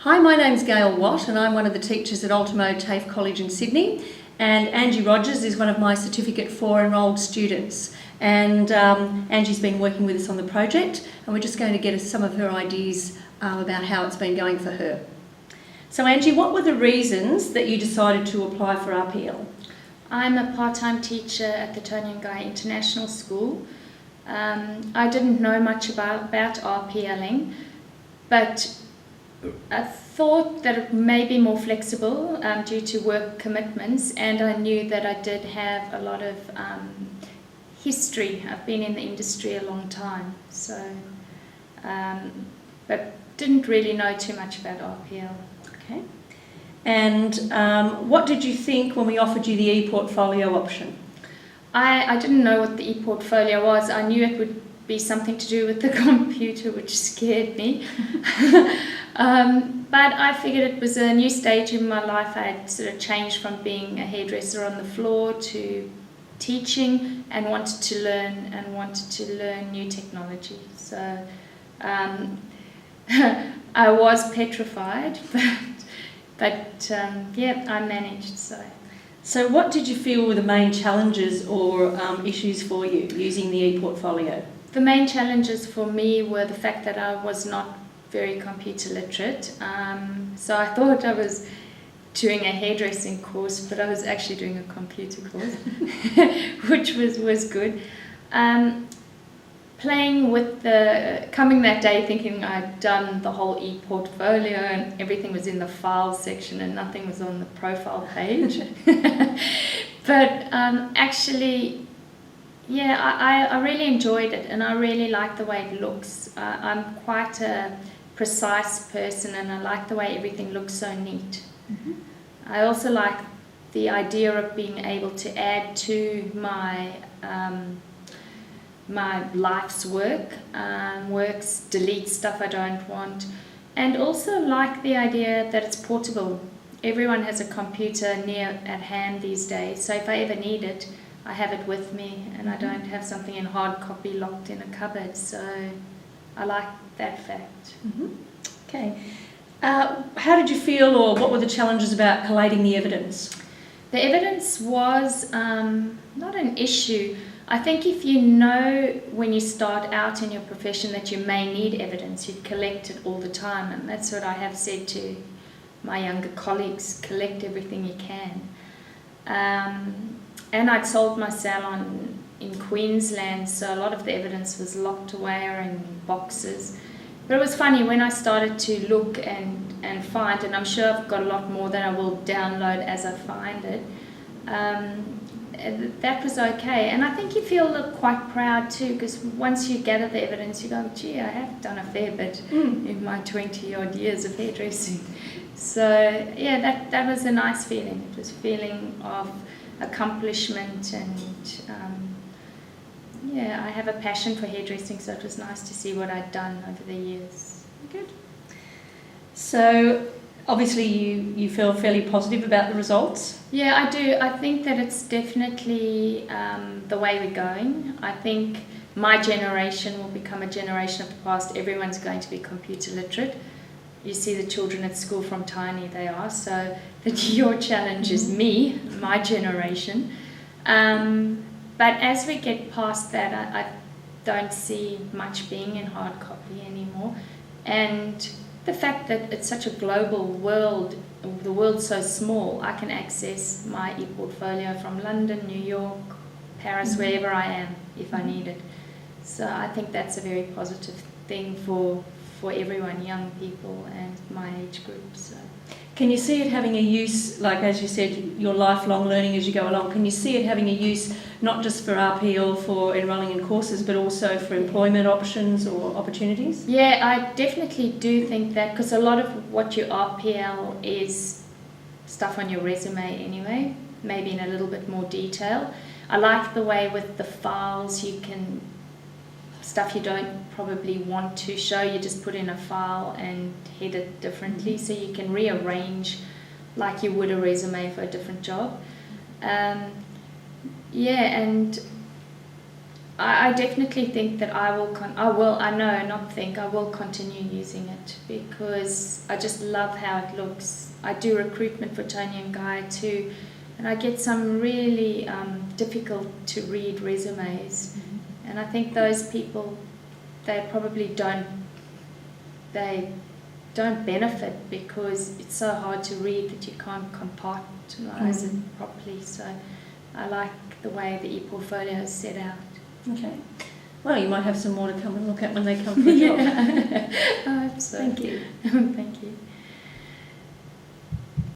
Hi, my name's Gail Watt and I'm one of the teachers at Ultimo TAFE College in Sydney, and Angie Rogers is one of my Certificate 4 enrolled students, and Angie's been working with us on the project and we're just going to get some of her ideas about how it's been going for her. So Angie, what were the reasons that you decided to apply for RPL? I'm a part-time teacher at the Tony and Guy International School. I didn't know much about RPLing, but I thought that it may be more flexible due to work commitments, and I knew that I did have a lot of history. I've been in the industry a long time, so but didn't really know too much about RPL. Okay. And what did you think when we offered you the Eportfolio option? I didn't know what the Eportfolio was. I knew it would be something to do with the computer, which scared me. But I figured it was a new stage in my life. I had sort of changed from being a hairdresser on the floor to teaching, and wanted to learn new technology. So I was petrified, but yeah, I managed. So what did you feel were the main challenges or issues for you using the Eportfolio? The main challenges for me were the fact that I was not very computer literate. So I thought I was doing a hairdressing course, but I was actually doing a computer course, which was good. Coming that day thinking I'd done the whole Eportfolio and everything was in the files section and nothing was on the profile page. But actually, yeah, I really enjoyed it, and I really like the way it looks. I'm quite a precise person and I like the way everything looks so neat. Mm-hmm. I also like the idea of being able to add to my life's works, delete stuff I don't want, and also like the idea that it's portable. Everyone has a computer near at hand these days, so if I ever need it, I have it with me and I don't have something in hard copy locked in a cupboard, so I like that fact. Mm-hmm. Okay. How did you feel, or what were the challenges about collating the evidence? The evidence was not an issue. I think if you know when you start out in your profession that you may need evidence, you collect it all the time, and that's what I have said to my younger colleagues: collect everything you can. And I'd sold my salon in Queensland, so a lot of the evidence was locked away or in boxes. But it was funny, when I started to look and find, and I'm sure I've got a lot more that I will download as I find it, that was okay. And I think you feel quite proud too, because once you gather the evidence, you go, gee, I have done a fair bit in my 20-odd years of hairdressing. So yeah, that was a nice feeling. It was a feeling of accomplishment, and yeah, I have a passion for hairdressing, so it was nice to see what I'd done over the years. Good. So obviously you feel fairly positive about the results? Yeah, I do. I think that it's definitely the way we're going. I think my generation will become a generation of the past. Everyone's going to be computer literate. You see the children at school from tiny they are, so your challenge is me, my generation. But as we get past that, I don't see much being in hard copy anymore. And the fact that it's such a global world, the world's so small, I can access my Eportfolio from London, New York, Paris, wherever I am, if I need it. So I think that's a very positive thing for everyone, young people and my age group. So. Can you see it having a use, like as you said, your lifelong learning as you go along, can you see it having a use not just for RPL for enrolling in courses, but also for employment options or opportunities? Yeah, I definitely do think that, because a lot of what you RPL is stuff on your resume anyway, maybe in a little bit more detail. I like the way with the files you can, stuff you don't probably want to show, you just put in a file and head it differently, so you can rearrange like you would a resume for a different job. Yeah, and I definitely think that I will continue using it because I just love how it looks. I do recruitment for Tony and Guy too, and I get some really difficult to read resumes. Mm-hmm. And I think those people, they probably don't benefit because it's so hard to read that you can't compartmentalize it properly. So I like the way the Eportfolio is set out. Okay. Well, you might have some more to come and look at when they come for a job. I hope so. Thank you. Thank you.